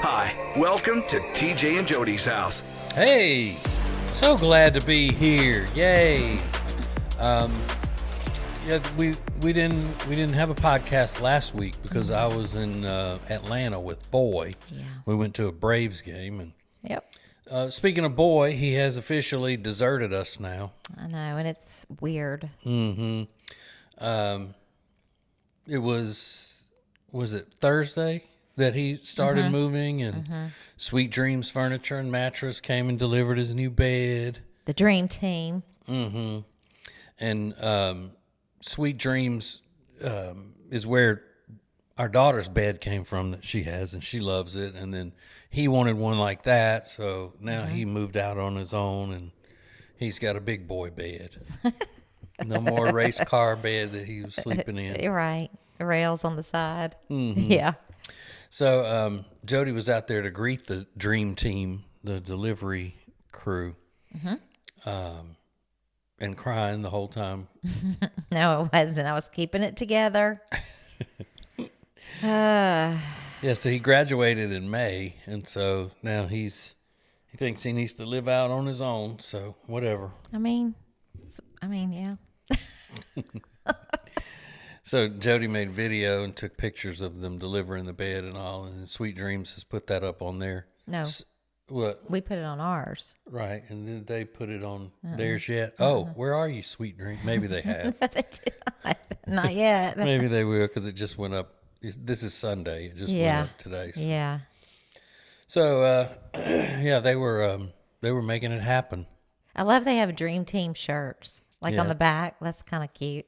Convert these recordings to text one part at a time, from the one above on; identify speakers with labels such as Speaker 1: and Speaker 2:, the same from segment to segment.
Speaker 1: Hi, welcome to TJ and Jodi's house.
Speaker 2: Hey, so glad to be here! Yay! We didn't have a podcast last week because I was in Atlanta with Boy.
Speaker 3: Yeah.
Speaker 2: We went to a Braves game, and
Speaker 3: Yep.
Speaker 2: speaking of Boy, he has officially deserted us now.
Speaker 3: I know, and it's weird.
Speaker 2: It was it Thursday that he started moving, and Sweet Dreams Furniture and Mattress came and delivered his new bed.
Speaker 3: The dream team.
Speaker 2: And Sweet Dreams is where our daughter's bed came from that she has, and she loves it. And then he wanted one like that, so now he moved out on his own, and he's got a big boy bed. No more race car bed that he was sleeping in.
Speaker 3: You're right. Rails on the side. Yeah.
Speaker 2: So Jodi was out there to greet the dream team, the delivery crew, and crying the whole time.
Speaker 3: No, it wasn't. I was keeping it together.
Speaker 2: Yeah, so he graduated in May, and so now he thinks he needs to live out on his own, so whatever.
Speaker 3: I mean, yeah.
Speaker 2: So Jodi made video and took pictures of them delivering the bed and all, and Sweet Dreams has put that up on there.
Speaker 3: No,
Speaker 2: What?
Speaker 3: we put it on ours.
Speaker 2: Right, and did they put it on theirs yet? Oh, where are you, Sweet Dream? Maybe they have.
Speaker 3: But they did not yet.
Speaker 2: Maybe they will, because it just went up. This is Sunday. It just went up today. So,
Speaker 3: Yeah.
Speaker 2: so yeah, they were making it happen.
Speaker 3: I love they have dream team shirts. Like on
Speaker 2: Yeah.
Speaker 3: the back. That's kind of cute.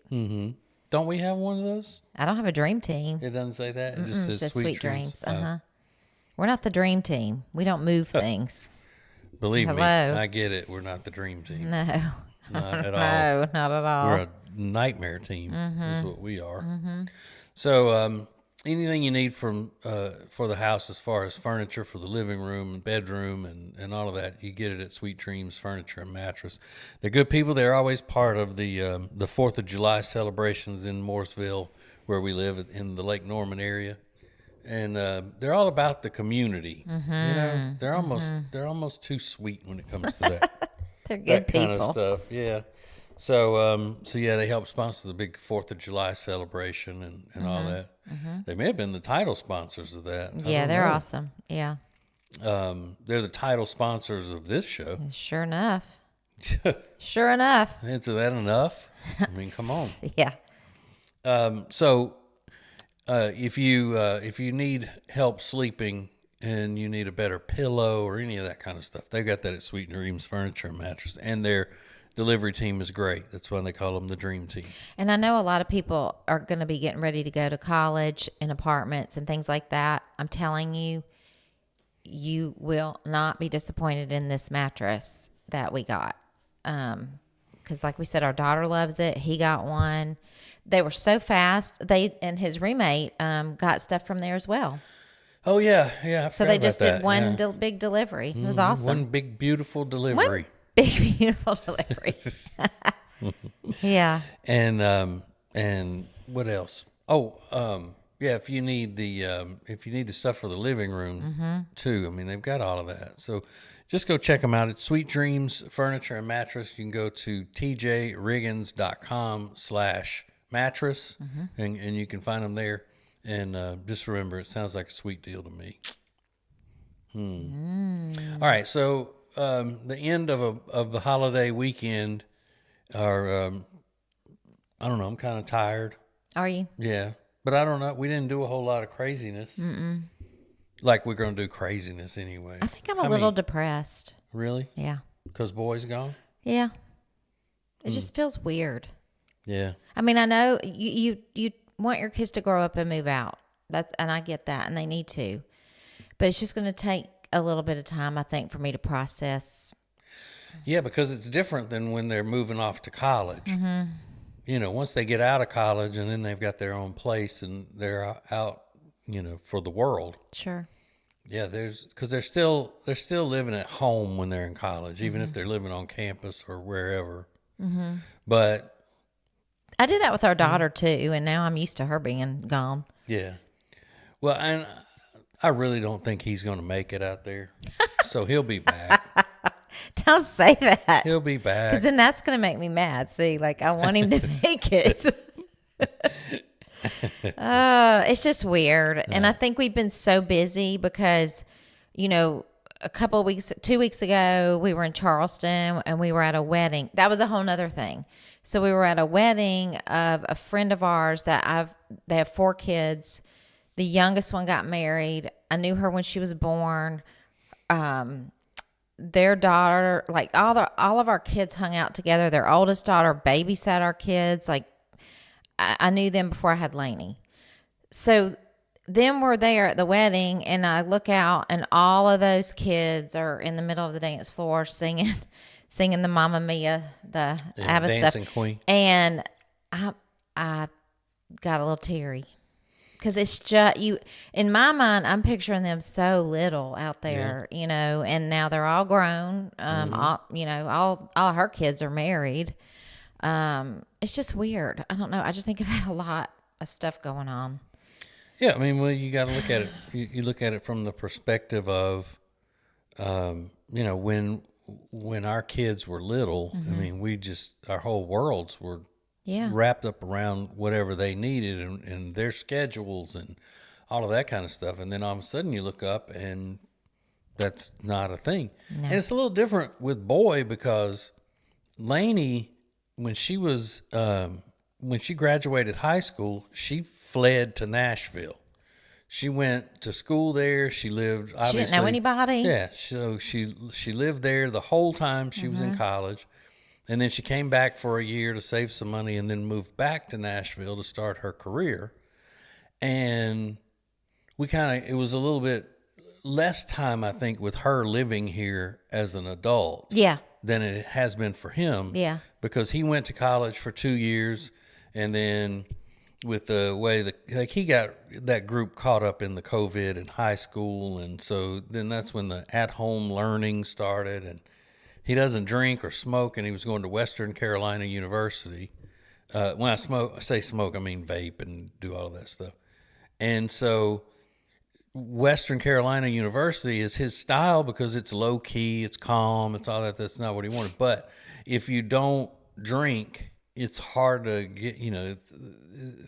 Speaker 2: Don't we have one of those?
Speaker 3: I don't have a dream team.
Speaker 2: It doesn't say that. It just
Speaker 3: It
Speaker 2: says
Speaker 3: says
Speaker 2: Sweet
Speaker 3: Sweet
Speaker 2: Dreams.
Speaker 3: Dreams. We're not the dream team. We don't move things.
Speaker 2: Believe me,
Speaker 3: Hello.
Speaker 2: I get it. We're not the dream team.
Speaker 3: No.
Speaker 2: Not at all.
Speaker 3: No, not at all.
Speaker 2: We're a nightmare team. Is what we are. So anything you need from for the house as far as furniture for the living room and bedroom and all of that, you get it at Sweet Dreams Furniture and Mattress. They're good people. They're always part of the 4th of July celebrations in Mooresville, where we live in the Lake Norman area. And they're all about the community. You know, they're almost too sweet when it comes to that.
Speaker 3: They're good
Speaker 2: that
Speaker 3: people.
Speaker 2: kind of stuff. Yeah. So yeah, they help sponsor the big 4th of July celebration and all that. They may have been the title sponsors of that. I
Speaker 3: Yeah,
Speaker 2: don't
Speaker 3: they're
Speaker 2: know.
Speaker 3: awesome. Yeah.
Speaker 2: They're the title sponsors of this show.
Speaker 3: Sure enough. Sure enough.
Speaker 2: Isn't that enough? I mean, come on.
Speaker 3: Yeah.
Speaker 2: So if you need help sleeping and you need a better pillow or any of that kind of stuff, they've got that at Sweet Dreams Furniture and Mattress, and their delivery team is great. That's why they call them the Dream Team.
Speaker 3: And I know a lot of people are going to be getting ready to go to college and apartments and things like that. I'm telling you, you will not be disappointed in this mattress that we got. Because like we said, our daughter loves it. He got one. They were so fast. They and his roommate got stuff from there as well.
Speaker 2: Oh yeah, I
Speaker 3: So
Speaker 2: forgot
Speaker 3: they
Speaker 2: about
Speaker 3: just
Speaker 2: that.
Speaker 3: did one
Speaker 2: Yeah.
Speaker 3: big delivery. It was awesome.
Speaker 2: One big beautiful delivery.
Speaker 3: Big beautiful delivery. Yeah.
Speaker 2: And what else? Oh, yeah. If you need the stuff for the living room too, I mean they've got all of that. So just go check them out. It's Sweet Dreams Furniture and Mattress. You can go to tjriggins.com/mattress and you can find them there. And just remember, it sounds like a sweet deal to me. All right, so the end of the holiday weekend are I don't know. I'm kind of tired.
Speaker 3: Are you?
Speaker 2: Yeah, but I don't know. We didn't do a whole lot of craziness. Like we're going to do craziness anyway.
Speaker 3: I think I'm a little depressed.
Speaker 2: Really?
Speaker 3: Yeah.
Speaker 2: Because Boy's gone.
Speaker 3: Yeah. It just feels weird.
Speaker 2: Yeah.
Speaker 3: I mean, I know you want your kids to grow up and move out. And I get that, and they need to. But it's just going to take a little bit of time, I think, for me to process.
Speaker 2: Yeah, because it's different than when they're moving off to college. You know, once they get out of college and then they've got their own place and they're out, you know, for the world.
Speaker 3: Sure.
Speaker 2: Yeah, because they're still living at home when they're in college, even if they're living on campus or wherever. But
Speaker 3: I did that with our daughter too, and now I'm used to her being gone.
Speaker 2: yeah, well, and I really don't think he's going to make it out there. So he'll be back.
Speaker 3: Don't say that.
Speaker 2: He'll be back.
Speaker 3: Because then that's going to make me mad. See, like, I want him to make it. It's just weird. And I think we've been so busy because, you know, 2 weeks ago, we were in Charleston and we were at a wedding. That was a whole nother thing. So we were at a wedding of a friend of ours they have 4 kids. The youngest one got married. I knew her when she was born. Their daughter, like all of our kids hung out together. Their oldest daughter babysat our kids. Like I knew them before I had Lainey. So then we're there at the wedding, and I look out, and all of those kids are in the middle of the dance floor singing the Mamma Mia, the ABBA
Speaker 2: Dancing
Speaker 3: stuff.
Speaker 2: Queen.
Speaker 3: And I got a little teary. Because it's just, in my mind, I'm picturing them so little out there, you know, and now they're all grown. All of her kids are married. It's just weird. I don't know. I just think I've had a lot of stuff going on.
Speaker 2: Yeah, I mean, well, you got to look at it. You look at it from the perspective of, you know, when our kids were little. I mean, our whole worlds were wrapped up around whatever they needed and their schedules and all of that kind of stuff. And then all of a sudden you look up and that's not a thing. No. And it's a little different with boy because Lainey, when she graduated high school, she fled to Nashville. She went to school there. She lived, obviously.
Speaker 3: She didn't know anybody?
Speaker 2: Yeah. So she lived there the whole time she was in college. And then she came back for a year to save some money and then moved back to Nashville to start her career. And it was a little bit less time, I think, with her living here as an adult.
Speaker 3: Yeah.
Speaker 2: Than it has been for him.
Speaker 3: Yeah.
Speaker 2: Because he went to college for 2 years, and then with the way he got that group caught up in the COVID in high school, and so then that's when the at-home learning started, and he doesn't drink or smoke, and he was going to Western Carolina University. When I say smoke, I mean vape and do all of that stuff. And so Western Carolina University is his style because it's low key, it's calm, it's all that. That's not what he wanted. But if you don't drink, it's hard to get,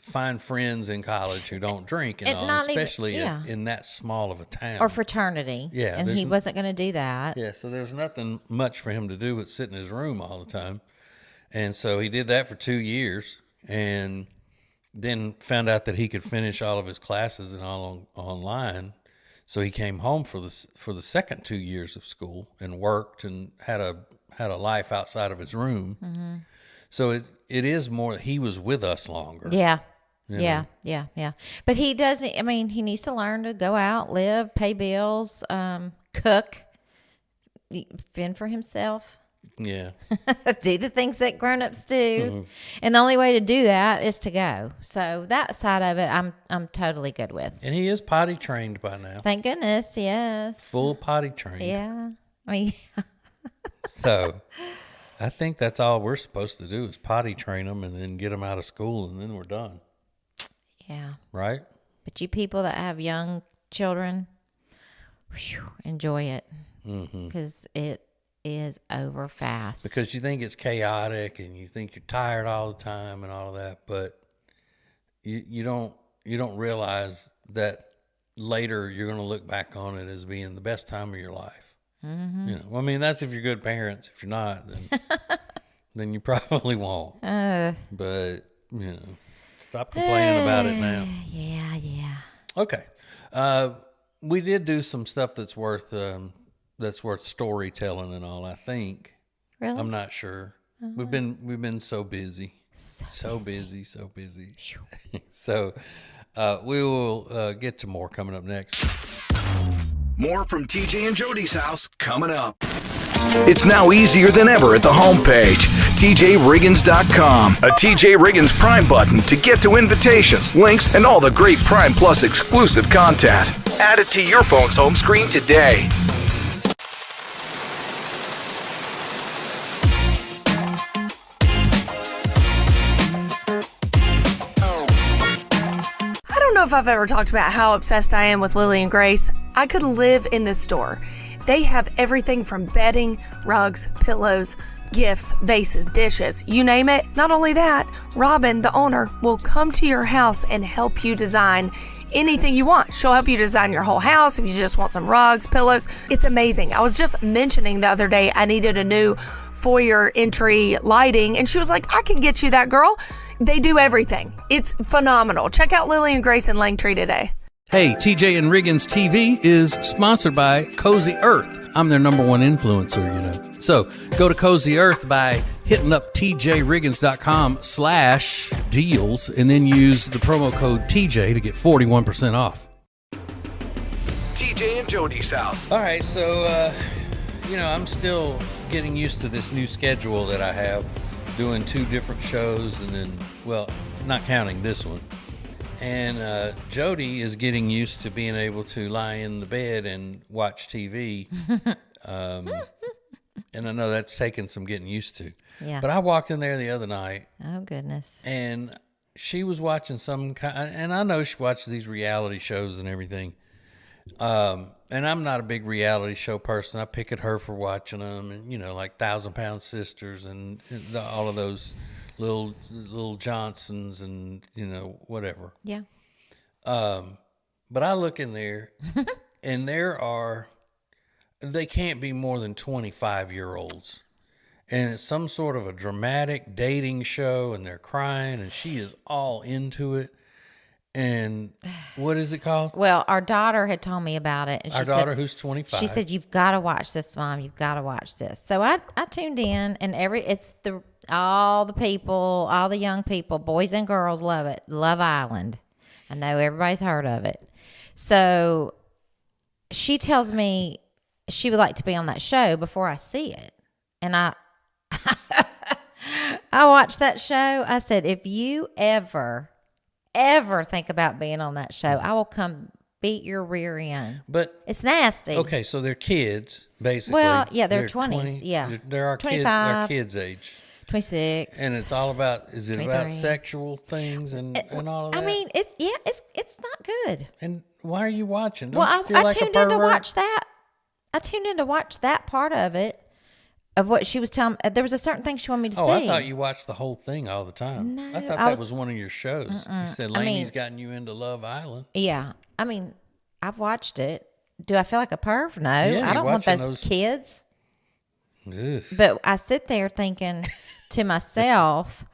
Speaker 2: find friends in college who don't drink and all, especially in that small of a town.
Speaker 3: Or fraternity.
Speaker 2: Yeah.
Speaker 3: And he wasn't going to do that.
Speaker 2: Yeah, so there's nothing much for him to do but sit in his room all the time. And so he did that for 2 years and then found out that he could finish all of his classes and all online. So he came home for the second 2 years of school and worked and had a life outside of his room. Mm-hmm. So it is more, he was with us longer.
Speaker 3: Yeah. Yeah. But he doesn't, I mean, he needs to learn to go out, live, pay bills, cook, fend for himself.
Speaker 2: Yeah.
Speaker 3: Do the things that grown-ups do.
Speaker 2: Mm-hmm.
Speaker 3: And the only way to do that is to go. So that side of it, I'm totally good with.
Speaker 2: And he is potty trained by now.
Speaker 3: Thank goodness, yes.
Speaker 2: Full potty trained.
Speaker 3: Yeah. I mean,
Speaker 2: so I think that's all we're supposed to do is potty train them and then get them out of school and then we're done.
Speaker 3: Yeah.
Speaker 2: Right?
Speaker 3: But you people that have young children, enjoy it. Because it is over fast.
Speaker 2: Because you think it's chaotic and you think you're tired all the time and all of that, but you don't realize that later you're going to look back on it as being the best time of your life. Mm-hmm. I mean, that's if you're good parents. If you're not, then you probably won't. But stop complaining about it now.
Speaker 3: Yeah.
Speaker 2: Okay, we did do some stuff that's worth storytelling and all. I think.
Speaker 3: Really?
Speaker 2: I'm not sure. We've been so busy. So busy. So we will get to more coming up next.
Speaker 1: More from TJ and Jodi's house coming up. It's now easier than ever at the homepage, tjriggins.com. A TJ Riggins Prime button to get to invitations, links, and all the great Prime Plus exclusive content. Add it to your phone's home screen today.
Speaker 4: know if I've ever talked about how obsessed I am with Lily and Grace. I could live in this store. They have everything from bedding, rugs, pillows, gifts, vases, dishes, you name it. Not only that, Robin, the owner, will come to your house and help you design anything you want. She'll help you design your whole house if you just want some rugs, pillows. It's amazing. I was just mentioning the other day I needed a new foyer entry lighting, and she was like, I can get you that, girl. They do everything. It's phenomenal. Check out Lily and Grace in Langtree today.
Speaker 2: Hey, TJ and Riggins TV is sponsored by Cozy Earth. I'm their number one influencer, you know. So go to Cozy Earth by hitting up tjriggins.com/deals and then use the promo code TJ to get 41% off.
Speaker 1: TJ and Jodi's house.
Speaker 2: All right, so, I'm still getting used to this new schedule that I have, doing 2 different shows and then, well, not counting this one. And Jodi is getting used to being able to lie in the bed and watch TV. And I know that's taken some getting used to.
Speaker 3: Yeah.
Speaker 2: But I walked in there the other night.
Speaker 3: Oh, goodness.
Speaker 2: And she was watching some kind, and I know she watches these reality shows and everything. And I'm not a big reality show person. I pick at her for watching them, and like 1,000 Pound Sisters and all of those little Johnsons and whatever.
Speaker 3: Yeah.
Speaker 2: But I look in there, and they can't be more than 25-year-olds. And it's some sort of a dramatic dating show, and they're crying, and she is all into it. And what is it called?
Speaker 3: Well, our daughter had told me about it. And
Speaker 2: our daughter, who's 25.
Speaker 3: She said, "You've got to watch this, Mom. You've got to watch this." So I tuned in, and all the young people, boys and girls, love it. Love Island. I know everybody's heard of it. So she tells me she would like to be on that show before I see it. And I watched that show. I said, if you ever think about being on that show, I will come beat your rear end. But it's nasty.
Speaker 2: Okay, so they're kids, basically.
Speaker 3: Well, yeah, they're 20s. Yeah.
Speaker 2: They're our
Speaker 3: 25,
Speaker 2: kids' age.
Speaker 3: 26.
Speaker 2: And it's all about, is it
Speaker 3: 23.
Speaker 2: about sexual things and all of that?
Speaker 3: I mean, it's not good.
Speaker 2: And why are you watching?
Speaker 3: Well, I tuned in to watch that. I tuned in to watch that part of it, of what she was telling me. There was a certain thing she wanted me to see.
Speaker 2: I thought you watched the whole thing all the time.
Speaker 3: No,
Speaker 2: I thought that was one of your shows. You said Laney's gotten you into Love Island.
Speaker 3: Yeah. I mean, I've watched it. Do I feel like a perv? No.
Speaker 2: Yeah,
Speaker 3: I don't want those kids.
Speaker 2: Ugh.
Speaker 3: But I sit there thinking to myself,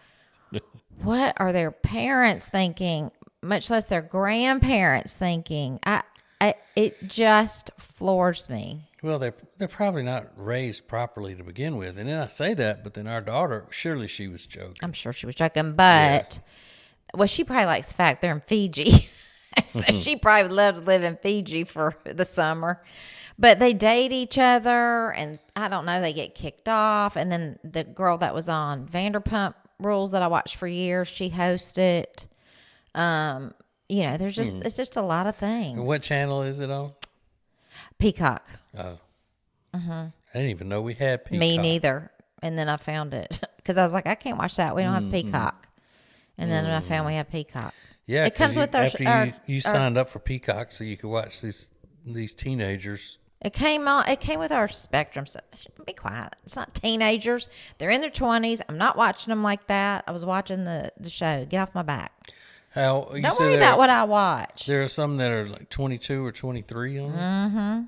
Speaker 3: what are their parents thinking, much less their grandparents thinking? It just floors me.
Speaker 2: Well, they're probably not raised properly to begin with. And then I say that, but then our daughter, surely she was joking.
Speaker 3: I'm sure she was joking, but well, she probably likes the fact they're in Fiji. So she probably would love to live in Fiji for the summer. But they date each other, and I don't know, they get kicked off. And then the girl that was on Vanderpump Rules that I watched for years, she hosted. There's just it's just a lot of things.
Speaker 2: And what channel is it on?
Speaker 3: Peacock.
Speaker 2: Oh. I didn't even know we had Peacock.
Speaker 3: Me neither. And then I found it because I was like, I can't watch that. We don't have Peacock. And then I found we have Peacock.
Speaker 2: Yeah,
Speaker 3: it comes with
Speaker 2: you signed up for Peacock so you could watch these teenagers.
Speaker 3: It came with our Spectrum. So be quiet. It's not teenagers. They're in their 20s. I'm not watching them like that. I was watching the show. Get off my back. Don't worry about what I watch.
Speaker 2: There are some that are like 22 or 23 on it.
Speaker 3: Mm-hmm.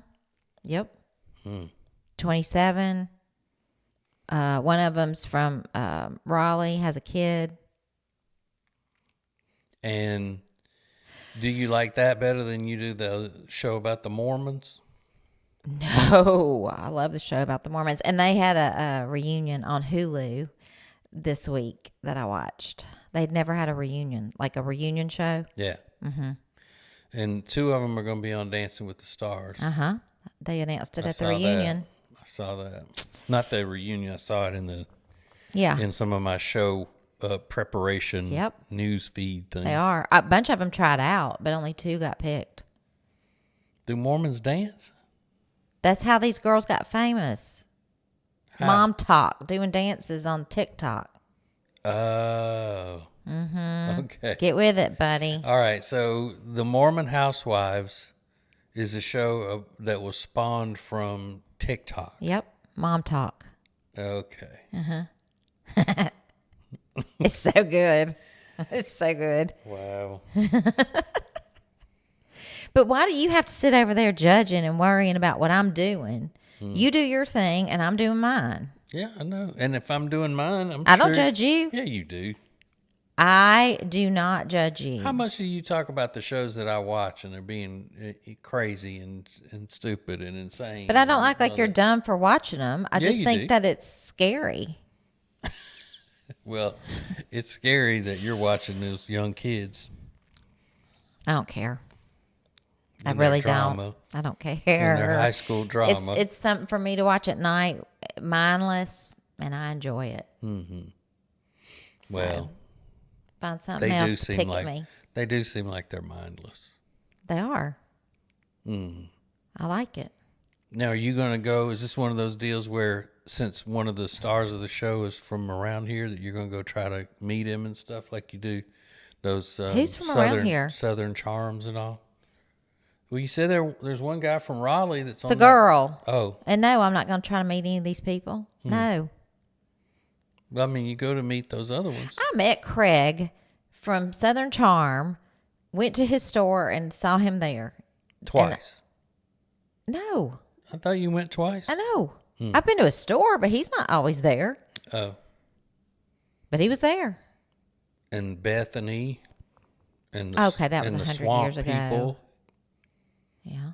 Speaker 3: Yep. 27. One of them's from Raleigh, has a kid.
Speaker 2: And do you like that better than you do the show about the Mormons?
Speaker 3: No, I love the show about the Mormons. And they had a reunion on Hulu this week that I watched. They'd never had a reunion, like a reunion show.
Speaker 2: Yeah. Mm-hmm. And 2 of them are going to be on Dancing with the Stars.
Speaker 3: Uh-huh. They announced it at the reunion.
Speaker 2: I saw that. Not the reunion. I saw it in some of my show preparation news feed things.
Speaker 3: They are. A bunch of them tried out, but only 2 got picked.
Speaker 2: Do Mormons dance?
Speaker 3: That's how these girls got famous. How? Mom Talk, doing dances on TikTok.
Speaker 2: Oh.
Speaker 3: Mm-hmm.
Speaker 2: Okay.
Speaker 3: Get with it, buddy.
Speaker 2: All right. So The Mormon Housewives is a show that was spawned from TikTok.
Speaker 3: Yep. Mom talk.
Speaker 2: Okay.
Speaker 3: It's so good. It's so good.
Speaker 2: Wow.
Speaker 3: But why do you have to sit over there judging and worrying about what I'm doing? You do your thing and I'm doing mine.
Speaker 2: Yeah, I know. And if I'm doing mine,
Speaker 3: I don't judge you.
Speaker 2: Yeah, you do.
Speaker 3: I do not judge you.
Speaker 2: How much do you talk about the shows that I watch and they're being crazy and stupid and insane?
Speaker 3: But I don't act like you're dumb for watching them. I just think
Speaker 2: do.
Speaker 3: that it's scary.
Speaker 2: Well, it's scary that you're watching those young kids.
Speaker 3: I don't care. I
Speaker 2: and their
Speaker 3: really
Speaker 2: drama,
Speaker 3: don't. I don't care.
Speaker 2: And their high school drama.
Speaker 3: It's something for me to watch at night, mindless, and I enjoy it.
Speaker 2: Mm-hmm.
Speaker 3: So,
Speaker 2: Well,
Speaker 3: find something else to pick at me.
Speaker 2: They do seem like they're mindless.
Speaker 3: They are.
Speaker 2: Mm.
Speaker 3: I like it.
Speaker 2: Now, are you going to go? Is this one of those deals where, since one of the stars of the show is from around here, that you're going to go try to meet him and stuff like you do those
Speaker 3: Who's from around here?
Speaker 2: Southern charms and all? Well, you said there's one guy from Raleigh that's
Speaker 3: It's a girl.
Speaker 2: Oh.
Speaker 3: And no, I'm not going to try to meet any of these people. No.
Speaker 2: Well, I mean, you go to meet those other ones.
Speaker 3: I met Craig from Southern Charm, went to his store and saw him there.
Speaker 2: Twice.
Speaker 3: No.
Speaker 2: I thought you went twice.
Speaker 3: I know. I've been to his store, but he's not always there.
Speaker 2: Oh.
Speaker 3: But he was there.
Speaker 2: And Bethany. And the,
Speaker 3: Okay, that was
Speaker 2: and the
Speaker 3: 100
Speaker 2: swamp
Speaker 3: years ago.
Speaker 2: people.
Speaker 3: Yeah.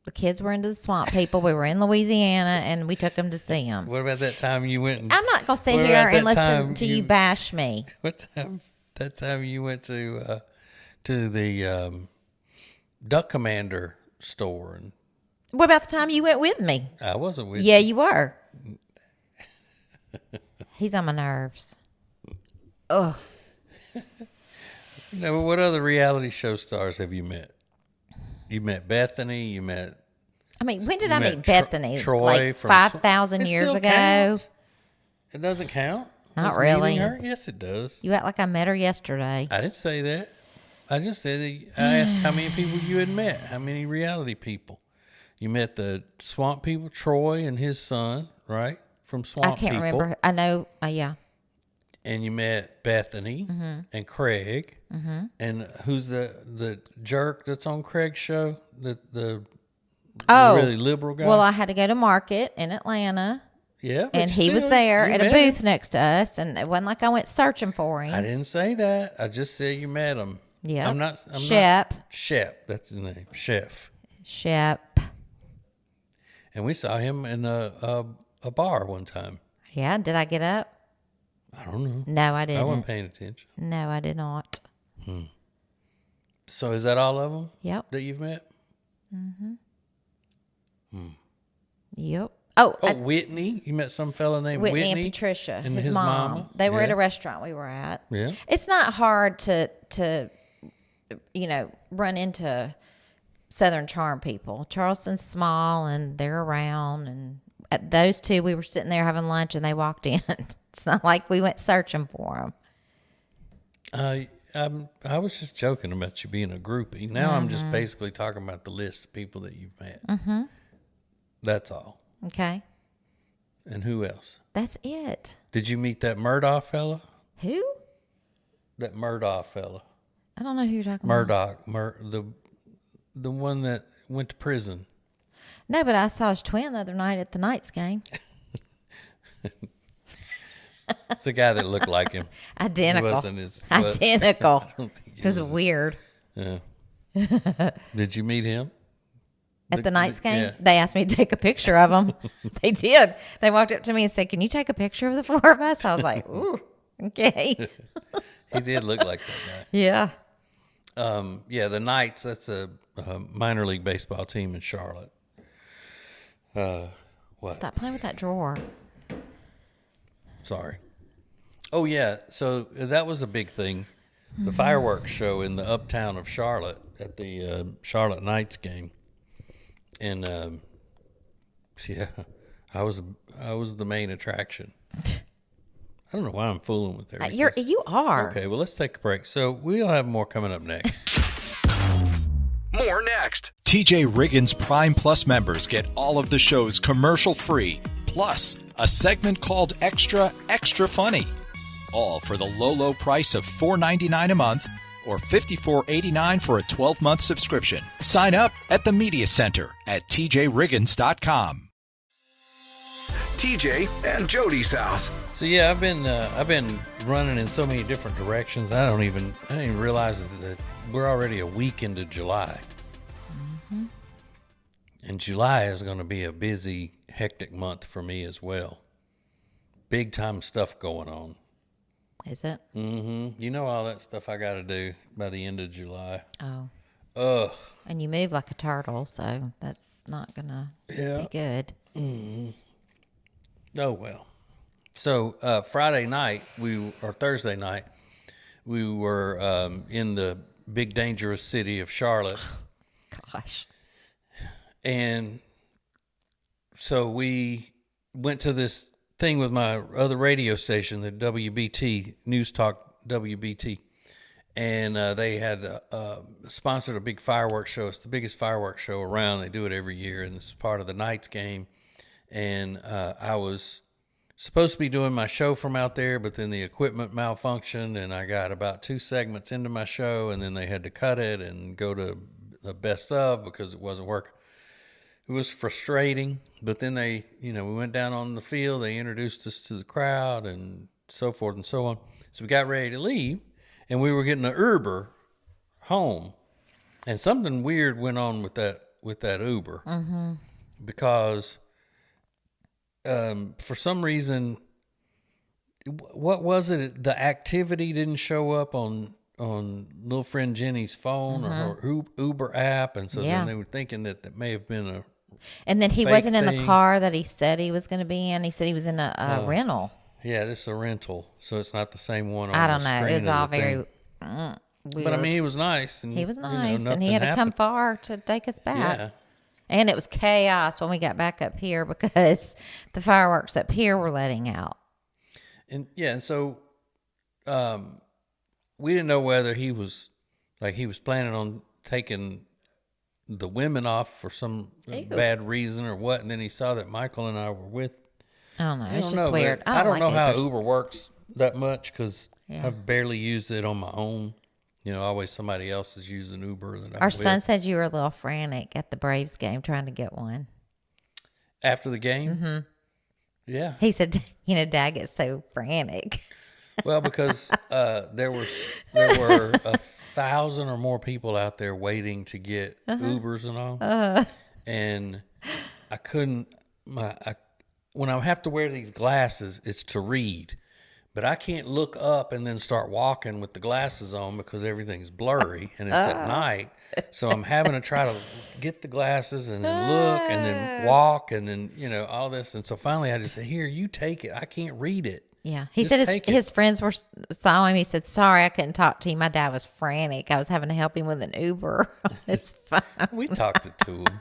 Speaker 3: The kids were into the swamp people. We were in Louisiana, and we took them to see them.
Speaker 2: What about that time you went?
Speaker 3: I'm not going to sit
Speaker 2: What
Speaker 3: here
Speaker 2: about
Speaker 3: and
Speaker 2: that
Speaker 3: listen
Speaker 2: time
Speaker 3: to you bash me.
Speaker 2: What time? That time you went to the Duck Commander store, and
Speaker 3: What about the time you went with me?
Speaker 2: I wasn't with
Speaker 3: Yeah,
Speaker 2: you.
Speaker 3: you were. He's on my nerves. Ugh.
Speaker 2: No, but what other reality show stars have you met? You met Bethany. You met.
Speaker 3: I mean, when did
Speaker 2: you
Speaker 3: I
Speaker 2: met
Speaker 3: meet Bethany?
Speaker 2: Troy
Speaker 3: like
Speaker 2: from
Speaker 3: 5,000
Speaker 2: It
Speaker 3: years
Speaker 2: still
Speaker 3: ago?
Speaker 2: counts. It doesn't count.
Speaker 3: Not
Speaker 2: Was meeting
Speaker 3: really.
Speaker 2: her? Yes, it does.
Speaker 3: You act like I met her yesterday.
Speaker 2: I didn't say that. I just said that I asked how many people you had met. How many reality people? You met the swamp people, Troy and his son, right? From swamp
Speaker 3: I can't
Speaker 2: people.
Speaker 3: remember. I know. Yeah.
Speaker 2: And you met Bethany and Craig. And who's the jerk that's on Craig's show? The really liberal guy?
Speaker 3: Well, I had to go to market in Atlanta,
Speaker 2: yeah.
Speaker 3: and he was there at a booth next to us, and it wasn't like I went searching for him.
Speaker 2: I didn't say that. I just said you met him.
Speaker 3: Yeah.
Speaker 2: I'm not.
Speaker 3: Shep.
Speaker 2: Shep. That's his name. Chef.
Speaker 3: Shep.
Speaker 2: And we saw him in a bar one time.
Speaker 3: Yeah. Did I get up?
Speaker 2: I don't know.
Speaker 3: No, I
Speaker 2: I
Speaker 3: didn't.
Speaker 2: wasn't paying attention.
Speaker 3: No, I did not.
Speaker 2: So is that all of them
Speaker 3: Yep.
Speaker 2: that you've met?
Speaker 3: Yep. Oh,
Speaker 2: Whitney. You met some fella named Whitney.
Speaker 3: Whitney and Patricia,
Speaker 2: and
Speaker 3: his mom.
Speaker 2: mama?
Speaker 3: They were at
Speaker 2: Yeah.
Speaker 3: a restaurant we were at.
Speaker 2: Yeah.
Speaker 3: It's not hard to run into Southern Charm people. Charleston's small and they're around, and at those two we were sitting there having lunch and they walked in. It's not like we went searching for them.
Speaker 2: I was just joking about you being a groupie. Now I'm just basically talking about the list of people that you've met. Mm-hmm. That's all.
Speaker 3: Okay,
Speaker 2: And who else?
Speaker 3: that's it.
Speaker 2: Did you meet that Murdoch fella?
Speaker 3: Who?
Speaker 2: That Murdoch fella.
Speaker 3: I don't know who you're talking about.
Speaker 2: Murdoch. The one that went to prison.
Speaker 3: No, but I saw his twin the other night at the Knights game.
Speaker 2: It's a guy that looked like him.
Speaker 3: Identical.
Speaker 2: It wasn't his.
Speaker 3: Identical.
Speaker 2: I don't think
Speaker 3: It was weird.
Speaker 2: Yeah. Did you meet him?
Speaker 3: At the Knights game,
Speaker 2: yeah.
Speaker 3: they asked me to take a picture of them. They did. They walked up to me and said, "Can you take a picture of the four of us?" I was like, "Ooh, okay."
Speaker 2: He did look like that
Speaker 3: Yeah.
Speaker 2: guy. Yeah, the Knights. That's a minor league baseball team in Charlotte. What?
Speaker 3: Stop playing with that drawer.
Speaker 2: Sorry. Oh yeah. So that was a big thing. The fireworks show in the uptown of Charlotte at the Charlotte Knights game. And yeah, I was the main attraction. I don't know why I'm fooling with everything.
Speaker 3: You are.
Speaker 2: Okay, well, let's take a break. So we'll have more coming up next.
Speaker 1: More next.
Speaker 5: TJ Riggins Prime Plus members get all of the shows commercial-free, plus a segment called Extra Funny. All for the low price of $4.99 a month or $54.89 for a 12-month subscription. Sign up at the Media Center at tjriggins.com.
Speaker 1: TJ and Jodi's house.
Speaker 2: So yeah, I've been running in so many different directions. I didn't even realize that we're already a week into July.
Speaker 3: Mm-hmm.
Speaker 2: And July is going to be a busy, hectic month for me as well. Big time stuff going on.
Speaker 3: Is it?
Speaker 2: Mm-hmm. You know all that stuff I got to do by the end of July.
Speaker 3: Oh.
Speaker 2: Ugh.
Speaker 3: And you move like a turtle, so that's not going to be good.
Speaker 2: Mm-hmm. Oh, well. So Thursday night, we were in the big dangerous city of Charlotte.
Speaker 3: Gosh.
Speaker 2: And so we went to this thing with my other radio station, the WBT, News Talk WBT. And they had sponsored a big fireworks show. It's the biggest fireworks show around. They do it every year, and it's part of the Knights game. And I was supposed to be doing my show from out there, but then the equipment malfunctioned, and I got about 2 segments into my show, and then they had to cut it and go to the best of because it wasn't working. It was frustrating, but then we went down on the field. They introduced us to the crowd and so forth and so on. So we got ready to leave, and we were getting an Uber home, and something weird went on with that Uber because for some reason, what was it? The activity didn't show up on little friend Jenny's phone or her Uber app, and so then they were thinking that may have been a.
Speaker 3: And then he
Speaker 2: fake
Speaker 3: wasn't in
Speaker 2: thing.
Speaker 3: the car that he said he was going to be in. He said he was in a rental.
Speaker 2: Yeah, this is a rental, so it's not the same one.
Speaker 3: I don't know. It was all
Speaker 2: thing.
Speaker 3: very weird.
Speaker 2: But I mean, he was nice, and
Speaker 3: he was nice, and
Speaker 2: nothing
Speaker 3: he had to come
Speaker 2: happened.
Speaker 3: far to take us back.
Speaker 2: Yeah.
Speaker 3: And it was chaos when we got back up here because the fireworks up here were letting out.
Speaker 2: And so we didn't know whether he was planning on taking the women off for some bad reason or what. And then he saw that Michael and I were with.
Speaker 3: I don't know. It's just weird.
Speaker 2: I don't
Speaker 3: like
Speaker 2: know how
Speaker 3: Ubers.
Speaker 2: Uber works that much because I've barely used it on my own. Always somebody else is using Uber.
Speaker 3: Our son said you were a little frantic at the Braves game trying to get one.
Speaker 2: After the game?
Speaker 3: Mm-hmm.
Speaker 2: Yeah.
Speaker 3: He said, Dad gets so frantic.
Speaker 2: Well, because there were 1,000 or more people out there waiting to get Ubers and all, and I couldn't. When I have to wear these glasses, it's to read, but I can't look up and then start walking with the glasses on because everything's blurry and it's at night. So I'm having to try to get the glasses and then look and then walk and then all this. And so finally, I just said, "Here, you take it. I can't read it."
Speaker 3: Yeah. He
Speaker 2: Just
Speaker 3: said
Speaker 2: take it.
Speaker 3: his friends saw him. He said, "Sorry, I couldn't talk to you. My dad was frantic. I was having to help him with an Uber." It's fine.
Speaker 2: We talked to him.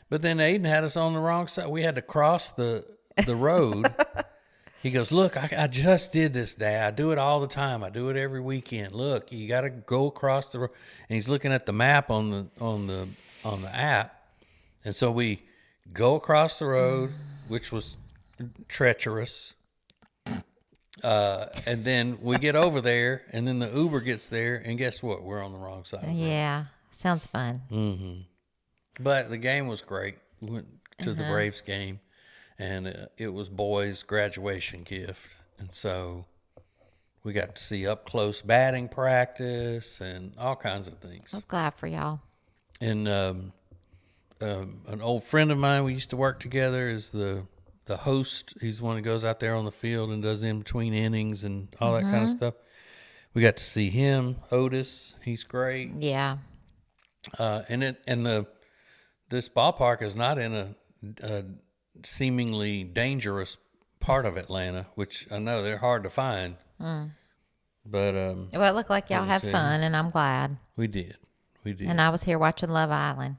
Speaker 2: But then Aiden had us on the wrong side. We had to cross the road. He goes, "Look, I just did this, Dad. I do it all the time. I do it every weekend. Look, you got to go across the road." And he's looking at the map on the app. And so we go across the road, which was treacherous. And then we get over there, and then the Uber gets there, and guess what? We're on the wrong side.
Speaker 3: Yeah. Sounds fun.
Speaker 2: Mm-hmm. But the game was great. We went to the Braves game, and it was boys' graduation gift. And so we got to see up close batting practice and all kinds of things.
Speaker 3: I was glad for y'all.
Speaker 2: And an old friend of mine, we used to work together, is the host. He's the one who goes out there on the field and does in between innings and all that kind of stuff. We got to see him, Otis. He's great.
Speaker 3: Yeah.
Speaker 2: This ballpark is not in a seemingly dangerous part of Atlanta, which I know they're hard to find. But
Speaker 3: Well, it looked like y'all had fun, and I'm glad.
Speaker 2: we did.
Speaker 3: And I was here watching Love Island.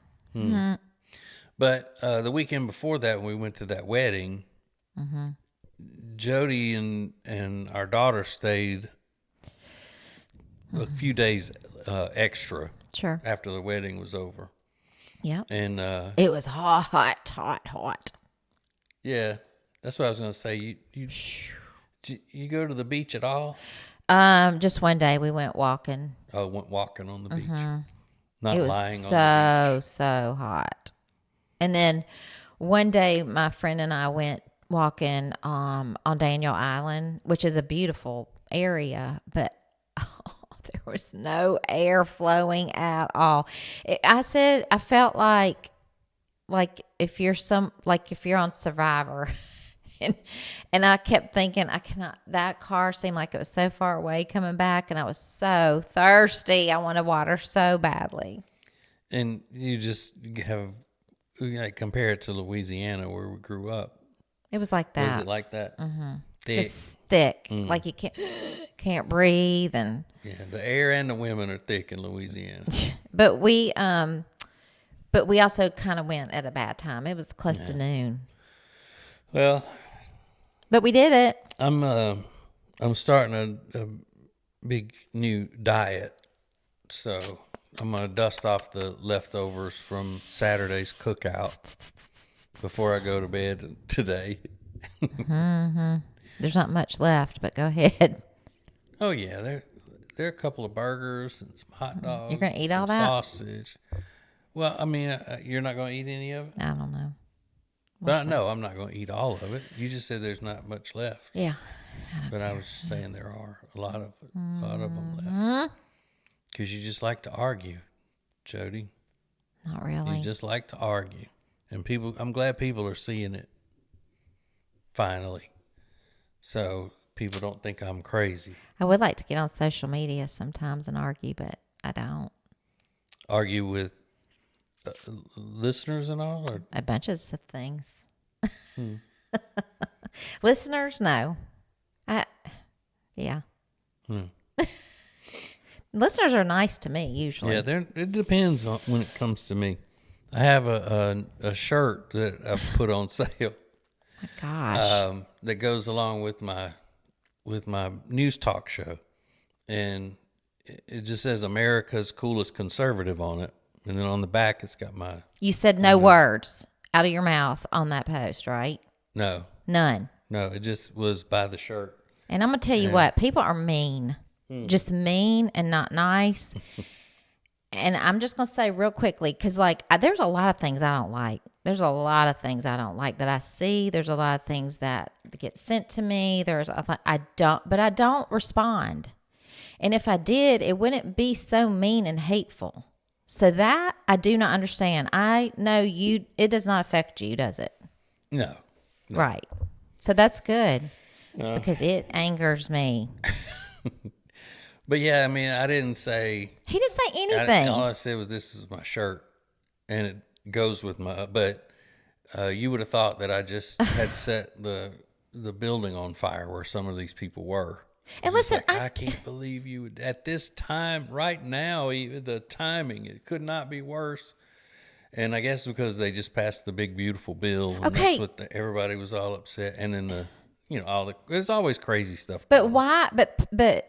Speaker 2: But the weekend before that, when we went to that wedding, Jodi and our daughter stayed a few days extra
Speaker 3: Sure.
Speaker 2: after the wedding was over.
Speaker 3: Yeah.
Speaker 2: And
Speaker 3: It was hot.
Speaker 2: yeah, that's what I was going to say. You go to the beach at all?
Speaker 3: Just one day we went walking.
Speaker 2: Oh, went walking on the beach.
Speaker 3: It was
Speaker 2: lying on the beach.
Speaker 3: so hot. And then one day my friend and I went walking on Daniel Island, which is a beautiful area, but there was no air flowing at all. I felt like if you're on Survivor, and I kept thinking that car seemed like it was so far away coming back, and I was so thirsty. I wanted water so badly.
Speaker 2: And you just compare it to Louisiana where we grew up.
Speaker 3: It was like that.
Speaker 2: Was it like that? Mm-hmm. Thick.
Speaker 3: Just thick, like you can't breathe, and
Speaker 2: yeah, the air and the women are thick in Louisiana.
Speaker 3: But we also kind of went at a bad time. It was close to noon.
Speaker 2: Well,
Speaker 3: but we did it.
Speaker 2: I'm starting a big new diet, so I'm gonna dust off the leftovers from Saturday's cookout before I go to bed today.
Speaker 3: There's not much left, but go ahead.
Speaker 2: Oh yeah, there are a couple of burgers and some hot dogs.
Speaker 3: You're gonna eat all that
Speaker 2: sausage. Well, I mean, you're not gonna eat any of it.
Speaker 3: I don't know.
Speaker 2: But no, I'm not going to eat all of it. You just said there's not much left.
Speaker 3: Yeah.
Speaker 2: But I was just saying there are a lot of them left. Because you just like to argue, Jodi.
Speaker 3: Not really.
Speaker 2: You just like to argue. And I'm glad people are seeing it. Finally. So people don't think I'm crazy.
Speaker 3: I would like to get on social media sometimes and argue, but I don't.
Speaker 2: Argue with listeners and all? Or?
Speaker 3: A bunch of things. Listeners, no. Yeah. Listeners are nice to me usually.
Speaker 2: Yeah, it depends on when it comes to me. I have a shirt that I put on sale.
Speaker 3: My gosh.
Speaker 2: That goes along with my news talk show, and it just says America's coolest conservative on it, and then on the back it's got my.
Speaker 3: You said no words out of your mouth on that post, right?
Speaker 2: No.
Speaker 3: None.
Speaker 2: No, it just was by the shirt.
Speaker 3: And I'm gonna tell you what, people are mean, just mean and not nice. And I'm just gonna say real quickly, because there's a lot of things I don't like. There's a lot of things I don't like that I see. There's a lot of things that get sent to me. I don't respond. And if I did, it wouldn't be so mean and hateful. So that I do not understand. I know it does not affect you, does it?
Speaker 2: No.
Speaker 3: Right. So that's good because it angers me.
Speaker 2: But yeah, I mean, I didn't say.
Speaker 3: He didn't say anything.
Speaker 2: All I said was, "This is my shirt," and it goes with my. But you would have thought that I just had set the building on fire where some of these people were.
Speaker 3: And listen,
Speaker 2: I can't believe you would, at this time, right now, even the timing, it could not be worse. And I guess because they just passed the big beautiful bill, and that's what everybody was all upset. And then there's always crazy stuff.
Speaker 3: But why? But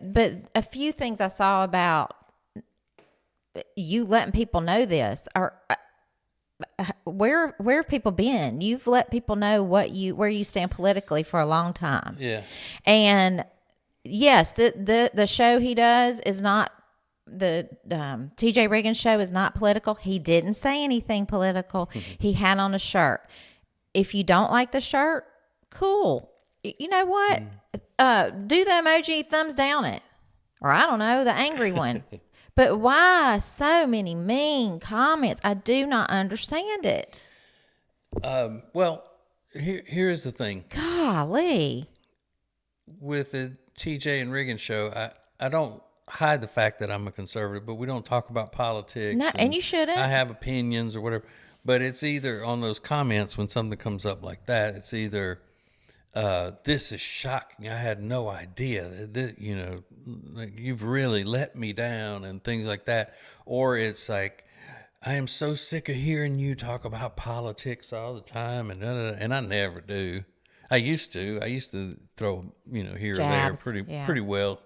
Speaker 3: a few things I saw about you letting people know this are where have people been? You've let people know where you stand politically for a long time.
Speaker 2: Yeah.
Speaker 3: And yes, the show he does is not. The TJ Riggins show is not political. He didn't say anything political. He had on a shirt. If you don't like the shirt, cool. You know what? Do the emoji thumbs down it. Or I don't know, the angry one. But why so many mean comments? I do not understand it.
Speaker 2: Well, here's the thing.
Speaker 3: Golly.
Speaker 2: With the TJ and Riggins show, I don't hide the fact that I'm a conservative, but we don't talk about politics.
Speaker 3: No, and you shouldn't.
Speaker 2: I have opinions or whatever, but it's either on those comments when something comes up like that, it's either this is shocking. I had no idea that you've really let me down and things like that, or it's like I am so sick of hearing you talk about politics all the time and I never do. I used to throw, here
Speaker 3: Jabs,
Speaker 2: or there
Speaker 3: yeah.
Speaker 2: pretty well,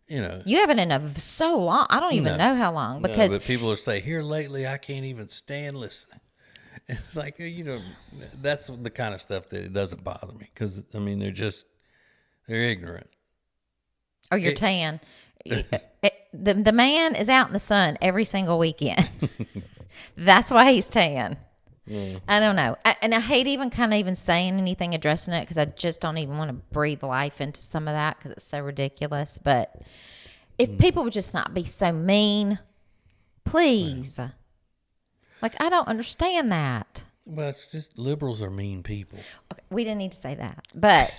Speaker 3: You haven't in so long. I don't even know how long because
Speaker 2: but people will say, here lately, I can't even stand listening. It's like, that's the kind of stuff that it doesn't bother me because, they're ignorant.
Speaker 3: or you're tan. The man is out in the sun every single weekend. That's why he's tan. I don't know. And I hate even saying anything addressing it because I just don't even want to breathe life into some of that because it's so ridiculous. But if people would just not be so mean, please. Like, I don't understand that.
Speaker 2: Well, it's just liberals are mean people.
Speaker 3: Okay, we didn't need to say that. But,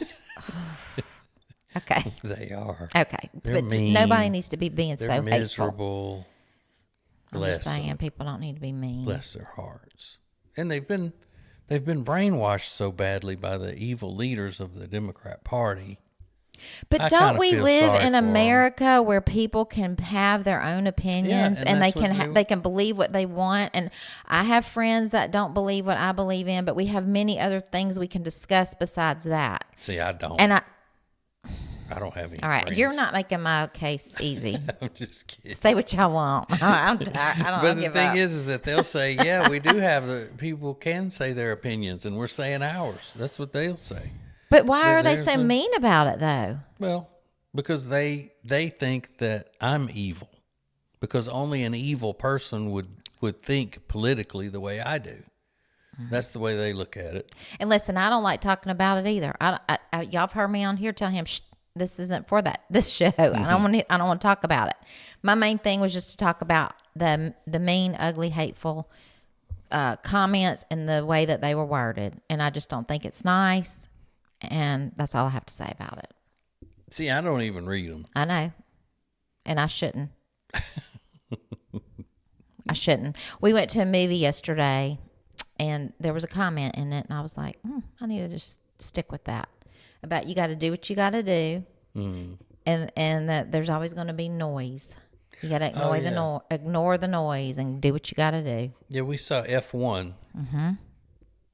Speaker 3: okay.
Speaker 2: They are.
Speaker 3: Okay.
Speaker 2: They're
Speaker 3: but
Speaker 2: mean.
Speaker 3: Nobody needs to be being
Speaker 2: They're
Speaker 3: so
Speaker 2: miserable.
Speaker 3: hateful. I'm just saying people don't need to be mean.
Speaker 2: Bless their hearts. And they've been brainwashed so badly by the evil leaders of the Democrat Party.
Speaker 3: But don't we live in America where people can have their own opinions and they can believe what they want? And I have friends that don't believe what I believe in, but we have many other things we can discuss besides that.
Speaker 2: See, I don't.
Speaker 3: And
Speaker 2: I don't have any.
Speaker 3: All right,
Speaker 2: friends.
Speaker 3: you're not making my case easy.
Speaker 2: I'm just kidding.
Speaker 3: Say what y'all want. I'm tired. I don't
Speaker 2: But the
Speaker 3: give
Speaker 2: thing
Speaker 3: up.
Speaker 2: is that they'll say, yeah, we do have people can say their opinions, and we're saying ours. That's what they'll say.
Speaker 3: But why are they so mean about it, though?
Speaker 2: Well, because they think that I'm evil. Because only an evil person would think politically the way I do. That's the way they look at it.
Speaker 3: And listen, I don't like talking about it either. Y'all have heard me on here tell him, shh, this isn't for this show. I don't want to talk about it. My main thing was just to talk about the mean, ugly, hateful comments and the way that they were worded. And I just don't think it's nice. And that's all I have to say about it.
Speaker 2: See, I don't even read them.
Speaker 3: I know. And I shouldn't. I shouldn't. We went to a movie yesterday, and there was a comment in it, and I was like, I need to just stick with that. About you got to do what you got to do, and that there's always going to be noise. You got to ignore the noise and do what you got to do.
Speaker 2: Yeah, we saw F1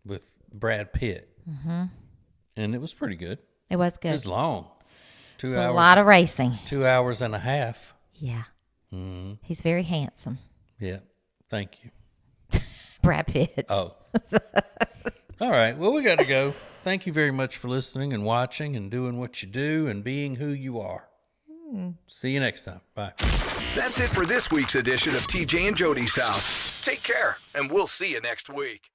Speaker 2: with Brad Pitt. And it was pretty good.
Speaker 3: It was good.
Speaker 2: It was long. 2 hours.
Speaker 3: A lot of racing.
Speaker 2: 2 hours and a half.
Speaker 3: Yeah. He's very handsome.
Speaker 2: Yeah. Thank you.
Speaker 3: Brad Pitt.
Speaker 2: Oh. All right. Well, we got to go. Thank you very much for listening and watching and doing what you do and being who you are. See you next time. Bye.
Speaker 1: That's it for this week's edition of TJ and Jodi's House. Take care, and we'll see you next week.